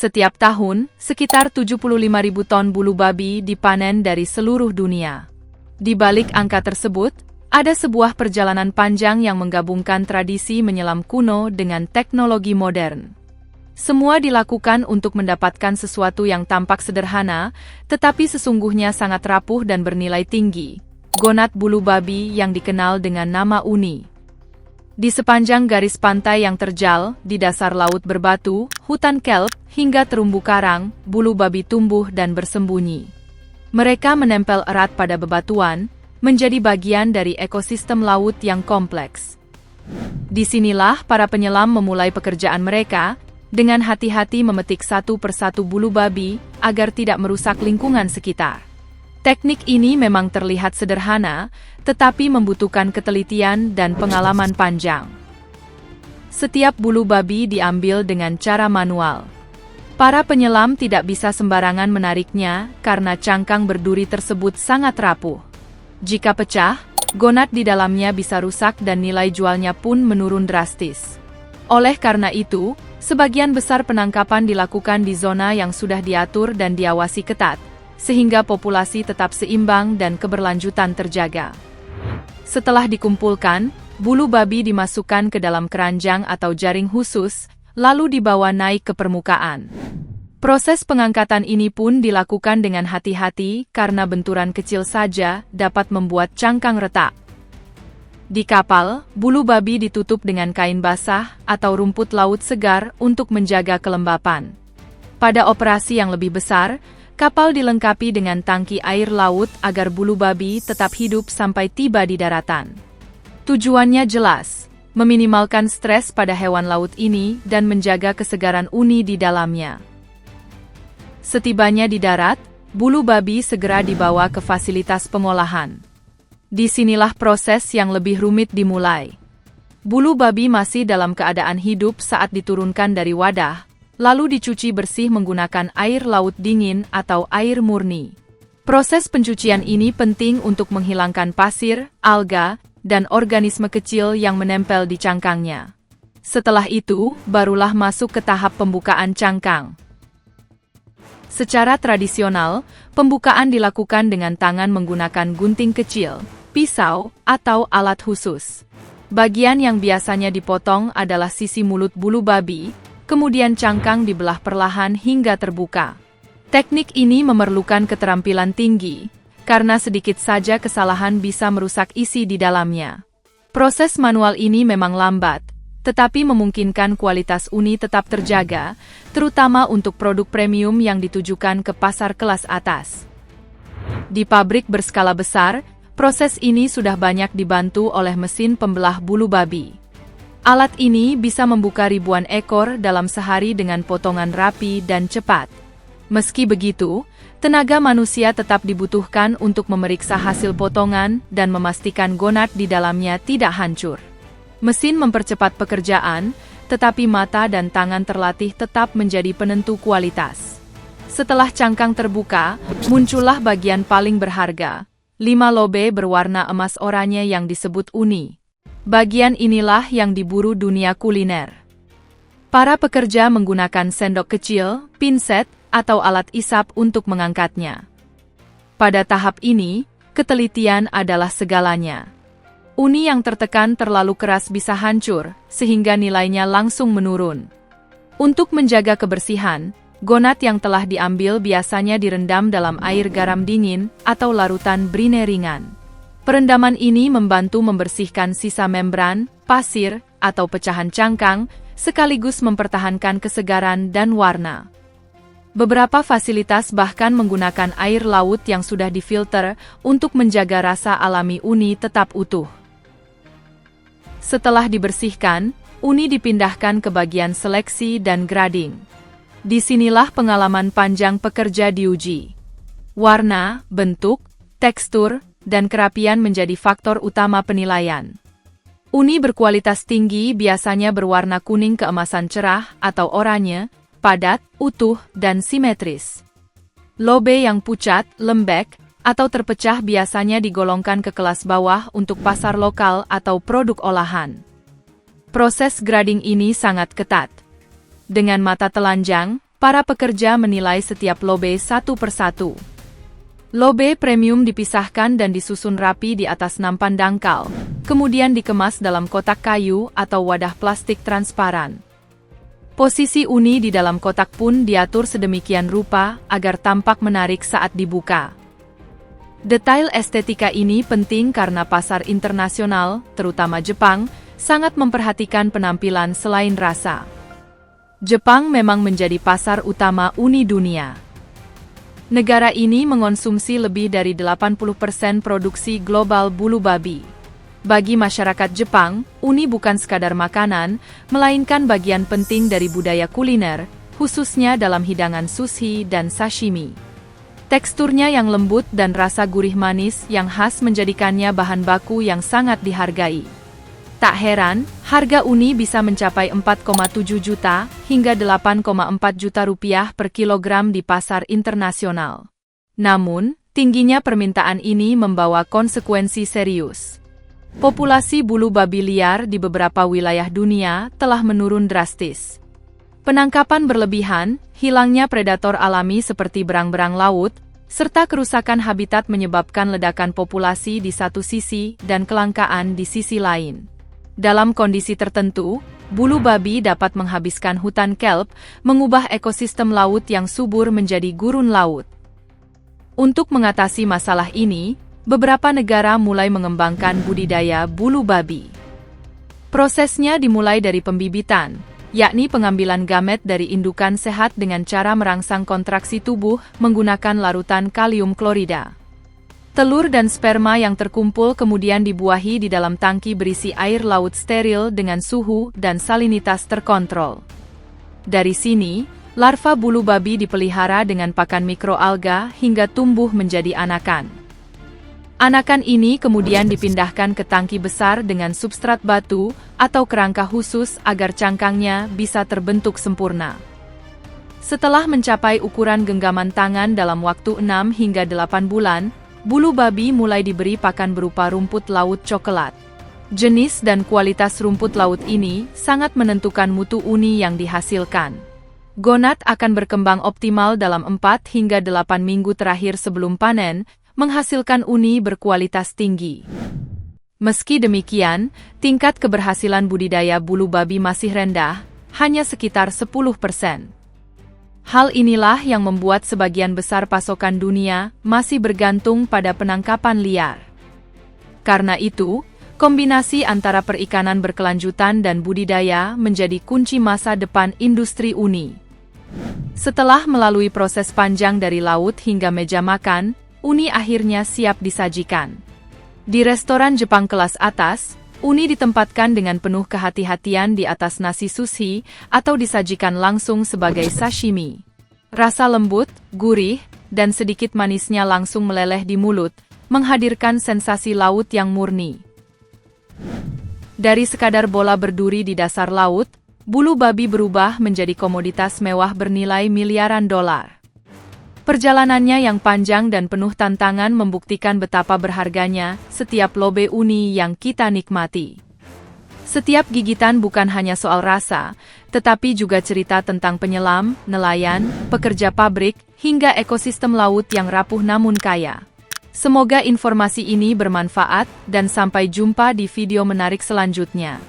Setiap tahun, sekitar 75.000 ton bulu babi dipanen dari seluruh dunia. Di balik angka tersebut, ada sebuah perjalanan panjang yang menggabungkan tradisi menyelam kuno dengan teknologi modern. Semua dilakukan untuk mendapatkan sesuatu yang tampak sederhana, tetapi sesungguhnya sangat rapuh dan bernilai tinggi. Gonat bulu babi yang dikenal dengan nama uni. Di sepanjang garis pantai yang terjal, di dasar laut berbatu, hutan kelp, hingga terumbu karang, bulu babi tumbuh dan bersembunyi. Mereka menempel erat pada bebatuan, menjadi bagian dari ekosistem laut yang kompleks. Disinilah para penyelam memulai pekerjaan mereka, dengan hati-hati memetik satu persatu bulu babi, agar tidak merusak lingkungan sekitar. Teknik ini memang terlihat sederhana, tetapi membutuhkan ketelitian dan pengalaman panjang. Setiap bulu babi diambil dengan cara manual. Para penyelam tidak bisa sembarangan menariknya, karena cangkang berduri tersebut sangat rapuh. Jika pecah, gonat di dalamnya bisa rusak dan nilai jualnya pun menurun drastis. Oleh karena itu, sebagian besar penangkapan dilakukan di zona yang sudah diatur dan diawasi ketat, sehingga populasi tetap seimbang dan keberlanjutan terjaga. Setelah dikumpulkan, bulu babi dimasukkan ke dalam keranjang atau jaring khusus, lalu dibawa naik ke permukaan. Proses pengangkatan ini pun dilakukan dengan hati-hati karena benturan kecil saja dapat membuat cangkang retak. Di kapal, bulu babi ditutup dengan kain basah atau rumput laut segar untuk menjaga kelembapan. Pada operasi yang lebih besar, kapal dilengkapi dengan tangki air laut agar bulu babi tetap hidup sampai tiba di daratan. Tujuannya jelas, meminimalkan stres pada hewan laut ini dan menjaga kesegaran uni di dalamnya. Setibanya di darat, bulu babi segera dibawa ke fasilitas pengolahan. Disinilah proses yang lebih rumit dimulai. Bulu babi masih dalam keadaan hidup saat diturunkan dari wadah, lalu dicuci bersih menggunakan air laut dingin atau air murni. Proses pencucian ini penting untuk menghilangkan pasir, alga, dan organisme kecil yang menempel di cangkangnya. Setelah itu, barulah masuk ke tahap pembukaan cangkang. Secara tradisional, pembukaan dilakukan dengan tangan menggunakan gunting kecil, pisau, atau alat khusus. Bagian yang biasanya dipotong adalah sisi mulut bulu babi, kemudian cangkang dibelah perlahan hingga terbuka. Teknik ini memerlukan keterampilan tinggi, karena sedikit saja kesalahan bisa merusak isi di dalamnya. Proses manual ini memang lambat, tetapi memungkinkan kualitas uni tetap terjaga, terutama untuk produk premium yang ditujukan ke pasar kelas atas. Di pabrik berskala besar, proses ini sudah banyak dibantu oleh mesin pembelah bulu babi. Alat ini bisa membuka ribuan ekor dalam sehari dengan potongan rapi dan cepat. Meski begitu, tenaga manusia tetap dibutuhkan untuk memeriksa hasil potongan dan memastikan gonat di dalamnya tidak hancur. Mesin mempercepat pekerjaan, tetapi mata dan tangan terlatih tetap menjadi penentu kualitas. Setelah cangkang terbuka, muncullah bagian paling berharga, 5 lobe berwarna emas oranye yang disebut uni. Bagian inilah yang diburu dunia kuliner. Para pekerja menggunakan sendok kecil, pinset, atau alat isap untuk mengangkatnya. Pada tahap ini, ketelitian adalah segalanya. Uni yang tertekan terlalu keras bisa hancur, sehingga nilainya langsung menurun. Untuk menjaga kebersihan, gonat yang telah diambil biasanya direndam dalam air garam dingin atau larutan brine ringan. Perendaman ini membantu membersihkan sisa membran, pasir, atau pecahan cangkang, sekaligus mempertahankan kesegaran dan warna. Beberapa fasilitas bahkan menggunakan air laut yang sudah difilter untuk menjaga rasa alami uni tetap utuh. Setelah dibersihkan, uni dipindahkan ke bagian seleksi dan grading. Disinilah pengalaman panjang pekerja diuji. Warna, bentuk, tekstur, dan kerapian menjadi faktor utama penilaian. Uni berkualitas tinggi biasanya berwarna kuning keemasan cerah atau oranye, padat, utuh, dan simetris. Lobe yang pucat, lembek, atau terpecah biasanya digolongkan ke kelas bawah untuk pasar lokal atau produk olahan. Proses grading ini sangat ketat. Dengan mata telanjang, para pekerja menilai setiap lobe satu persatu. Lobe premium dipisahkan dan disusun rapi di atas nampan dangkal, kemudian dikemas dalam kotak kayu atau wadah plastik transparan. Posisi uni di dalam kotak pun diatur sedemikian rupa agar tampak menarik saat dibuka. Detail estetika ini penting karena pasar internasional, terutama Jepang, sangat memperhatikan penampilan selain rasa. Jepang memang menjadi pasar utama uni dunia. Negara ini mengonsumsi lebih dari 80% produksi global bulu babi. Bagi masyarakat Jepang, uni bukan sekadar makanan, melainkan bagian penting dari budaya kuliner, khususnya dalam hidangan sushi dan sashimi. Teksturnya yang lembut dan rasa gurih manis yang khas menjadikannya bahan baku yang sangat dihargai. Tak heran, harga uni bisa mencapai 4,7 juta hingga 8,4 juta rupiah per kilogram di pasar internasional. Namun, tingginya permintaan ini membawa konsekuensi serius. Populasi bulu babi liar di beberapa wilayah dunia telah menurun drastis. Penangkapan berlebihan, hilangnya predator alami seperti berang-berang laut, serta kerusakan habitat menyebabkan ledakan populasi di satu sisi dan kelangkaan di sisi lain. Dalam kondisi tertentu, bulu babi dapat menghabiskan hutan kelp, mengubah ekosistem laut yang subur menjadi gurun laut. Untuk mengatasi masalah ini, beberapa negara mulai mengembangkan budidaya bulu babi. Prosesnya dimulai dari pembibitan, yakni pengambilan gamet dari indukan sehat dengan cara merangsang kontraksi tubuh menggunakan larutan kalium klorida. Telur dan sperma yang terkumpul kemudian dibuahi di dalam tangki berisi air laut steril dengan suhu dan salinitas terkontrol. Dari sini, larva bulu babi dipelihara dengan pakan mikroalga hingga tumbuh menjadi anakan. Anakan ini kemudian dipindahkan ke tangki besar dengan substrat batu atau kerangka khusus agar cangkangnya bisa terbentuk sempurna. Setelah mencapai ukuran genggaman tangan dalam waktu 6 hingga 8 bulan, bulu babi mulai diberi pakan berupa rumput laut coklat. Jenis dan kualitas rumput laut ini sangat menentukan mutu uni yang dihasilkan. Gonat akan berkembang optimal dalam 4 hingga 8 minggu terakhir sebelum panen, menghasilkan uni berkualitas tinggi. Meski demikian, tingkat keberhasilan budidaya bulu babi masih rendah, hanya sekitar 10%. Hal inilah yang membuat sebagian besar pasokan dunia masih bergantung pada penangkapan liar. Karena itu, kombinasi antara perikanan berkelanjutan dan budidaya menjadi kunci masa depan industri uni. Setelah melalui proses panjang dari laut hingga meja makan, uni akhirnya siap disajikan. Di restoran Jepang kelas atas, uni ditempatkan dengan penuh kehati-hatian di atas nasi sushi atau disajikan langsung sebagai sashimi. Rasa lembut, gurih, dan sedikit manisnya langsung meleleh di mulut, menghadirkan sensasi laut yang murni. Dari sekadar bola berduri di dasar laut, bulu babi berubah menjadi komoditas mewah bernilai miliaran dolar. Perjalanannya yang panjang dan penuh tantangan membuktikan betapa berharganya setiap lobe uni yang kita nikmati. Setiap gigitan bukan hanya soal rasa, tetapi juga cerita tentang penyelam, nelayan, pekerja pabrik, hingga ekosistem laut yang rapuh namun kaya. Semoga informasi ini bermanfaat dan sampai jumpa di video menarik selanjutnya.